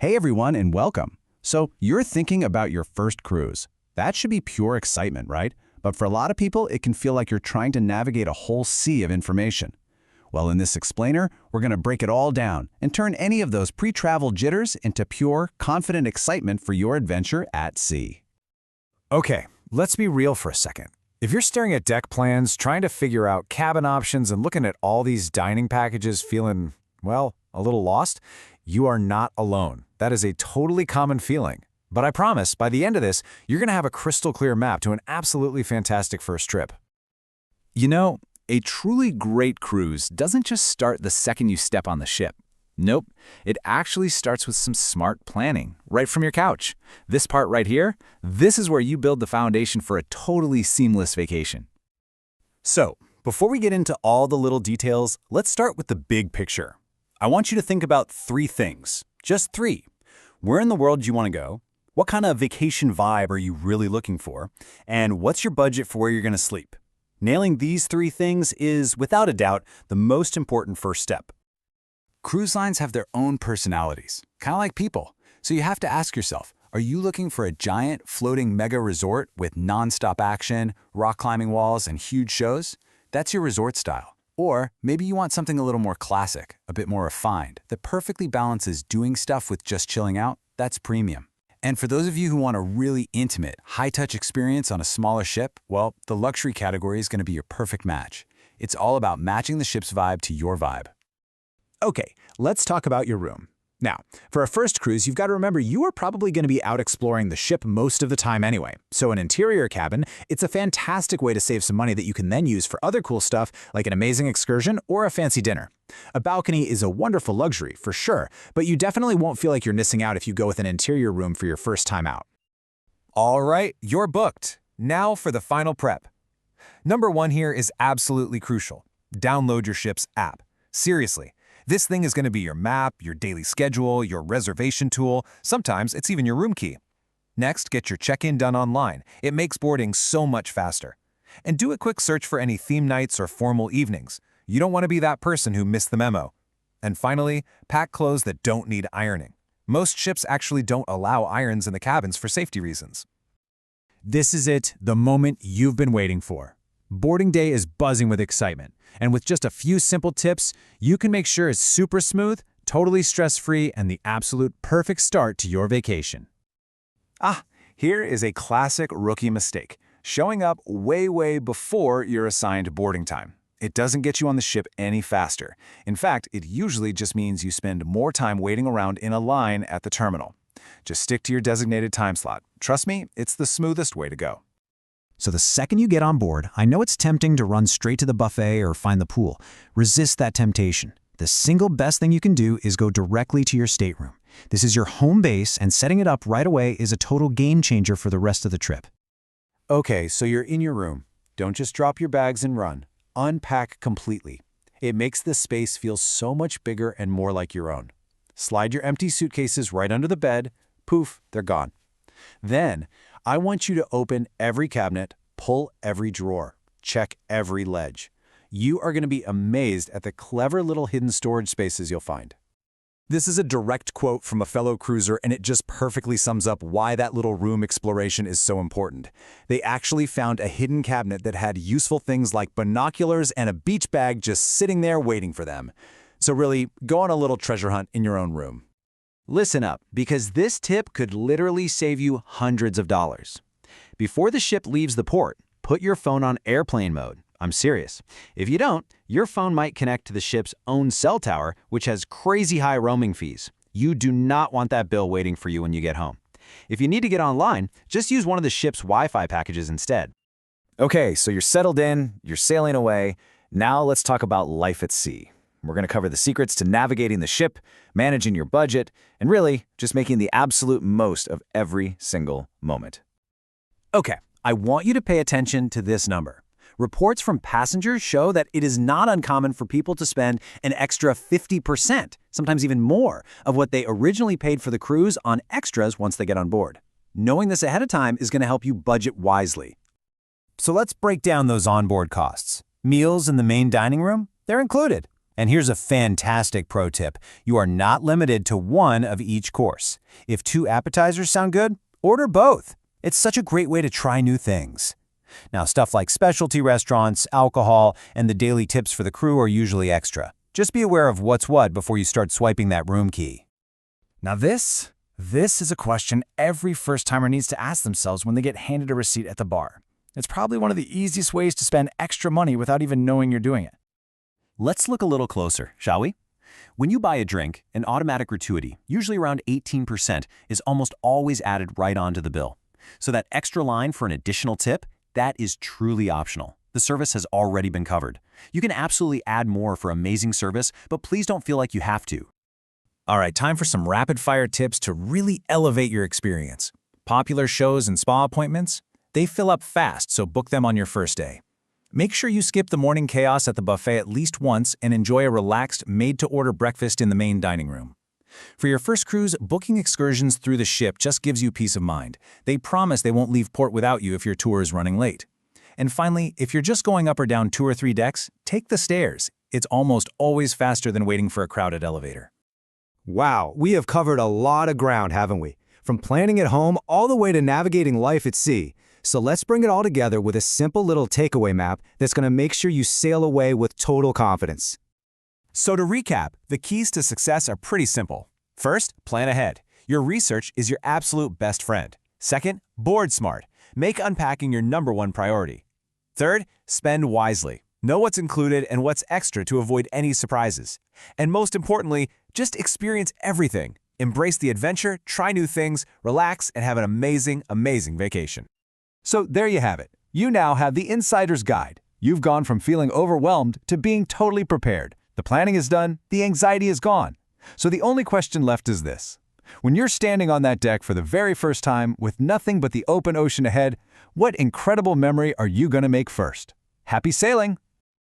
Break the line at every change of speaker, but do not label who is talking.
Hey everyone and welcome. So you're thinking about your first cruise. That should be pure excitement, right? But for a lot of people, it can feel like you're trying to navigate a whole sea of information. Well, in this explainer, we're going to break it all down and turn any of those pre-travel jitters into pure, confident excitement for your adventure at sea.
Okay, let's be real for a second. If you're staring at deck plans, trying to figure out cabin options, and looking at all these dining packages feeling, well, a little lost, you are not alone. That is a totally common feeling. But I promise, by the end of this, you're going to have a crystal clear map to an absolutely fantastic first trip.
You know, a truly great cruise doesn't just start the second you step on the ship. Nope, it actually starts with some smart planning, right from your couch. This part right here, this is where you build the foundation for a totally seamless vacation.
So, before we get into all the little details, let's start with the big picture. I want you to think about three things. Just three. Where in the world do you want to go? What kind of vacation vibe are you really looking for? And what's your budget for where you're going to sleep? Nailing these three things is, without a doubt, the most important first step.
Cruise lines have their own personalities, kind of like people. So you have to ask yourself, are you looking for a giant floating mega resort with nonstop action, rock climbing walls, and huge shows? That's your resort style. Or maybe you want something a little more classic, a bit more refined, that perfectly balances doing stuff with just chilling out. That's premium. And for those of you who want a really intimate, high-touch experience on a smaller ship, well, the luxury category is going to be your perfect match. It's all about matching the ship's vibe to your vibe.
Okay, let's talk about your room. Now, for a first cruise, you've got to remember you are probably going to be out exploring the ship most of the time anyway. So an interior cabin, it's a fantastic way to save some money that you can then use for other cool stuff like an amazing excursion or a fancy dinner. A balcony is a wonderful luxury, for sure, but you definitely won't feel like you're missing out if you go with an interior room for your first time out.
All right, you're booked. Now for the final prep. Number one here is absolutely crucial. Download your ship's app. Seriously. This thing is going to be your map, your daily schedule, your reservation tool. Sometimes it's even your room key. Next, get your check-in done online. It makes boarding so much faster. And do a quick search for any theme nights or formal evenings. You don't want to be that person who missed the memo. And finally, pack clothes that don't need ironing. Most ships actually don't allow irons in the cabins for safety reasons.
This is it, the moment you've been waiting for. Boarding day is buzzing with excitement, and with just a few simple tips, you can make sure it's super smooth, totally stress-free, and the absolute perfect start to your vacation.
Here is a classic rookie mistake, showing up way before your assigned boarding time. It doesn't get you on the ship any faster. In fact, it usually just means you spend more time waiting around in a line at the terminal. Just stick to your designated time slot. Trust me, it's the smoothest way to go.
So the second you get on board, I know it's tempting to run straight to the buffet or find the pool. Resist that temptation. The single best thing you can do is go directly to your stateroom. This is your home base, and setting it up right away is a total game changer for the rest of the trip.
Okay, so you're in your room. Don't just drop your bags and run. Unpack completely. It makes the space feel so much bigger and more like your own. Slide your empty suitcases right under the bed. Poof, they're gone. Then, I want you to open every cabinet, pull every drawer, check every ledge. You are going to be amazed at the clever little hidden storage spaces you'll find. This is a direct quote from a fellow cruiser, and it just perfectly sums up why that little room exploration is so important. They actually found a hidden cabinet that had useful things like binoculars and a beach bag just sitting there waiting for them. So really, go on a little treasure hunt in your own room. Listen up, because this tip could literally save you hundreds of dollars. Before the ship leaves the port, put your phone on airplane mode. I'm serious. If you don't, your phone might connect to the ship's own cell tower, which has crazy high roaming fees. You do not want that bill waiting for you when you get home. If you need to get online, just use one of the ship's Wi-Fi packages instead.
Okay, so you're settled in, you're sailing away. Now let's talk about life at sea. We're going to cover the secrets to navigating the ship, managing your budget, and really just making the absolute most of every single moment. Okay, I want you to pay attention to this number. Reports from passengers show that it is not uncommon for people to spend an extra 50%, sometimes even more, of what they originally paid for the cruise on extras once they get on board. Knowing this ahead of time is going to help you budget wisely. So let's break down those onboard costs. Meals in the main dining room, they're included.
And here's a fantastic pro tip. You are not limited to one of each course. If 2 appetizers sound good, order both. It's such a great way to try new things. Now, stuff like specialty restaurants, alcohol, and the daily tips for the crew are usually extra. Just be aware of what's what before you start swiping that room key.
Now this is a question every first-timer needs to ask themselves when they get handed a receipt at the bar. It's probably one of the easiest ways to spend extra money without even knowing you're doing it.
Let's look a little closer, shall we? When you buy a drink, an automatic gratuity, usually around 18%, is almost always added right onto the bill. So that extra line for an additional tip, that is truly optional. The service has already been covered. You can absolutely add more for amazing service, but please don't feel like you have to.
All right, time for some rapid-fire tips to really elevate your experience. Popular shows and spa appointments? They fill up fast, so book them on your first day. Make sure you skip the morning chaos at the buffet at least once and enjoy a relaxed, made-to-order breakfast in the main dining room. For your first cruise, booking excursions through the ship just gives you peace of mind. They promise they won't leave port without you if your tour is running late. And finally, if you're just going up or down 2 or 3 decks, take the stairs. It's almost always faster than waiting for a crowded elevator.
Wow, we have covered a lot of ground, haven't we? From planning at home all the way to navigating life at sea. So let's bring it all together with a simple little takeaway map that's going to make sure you sail away with total confidence.
So to recap, the keys to success are pretty simple. First, plan ahead. Your research is your absolute best friend. Second, board smart. Make unpacking your #1 priority. Third, spend wisely. Know what's included and what's extra to avoid any surprises. And most importantly, just experience everything. Embrace the adventure, try new things, relax, and have an amazing, amazing vacation. So there you have it. You now have the insider's guide. You've gone from feeling overwhelmed to being totally prepared. The planning is done, the anxiety is gone. So the only question left is this. When you're standing on that deck for the very first time with nothing but the open ocean ahead, what incredible memory are you going to make first? Happy sailing!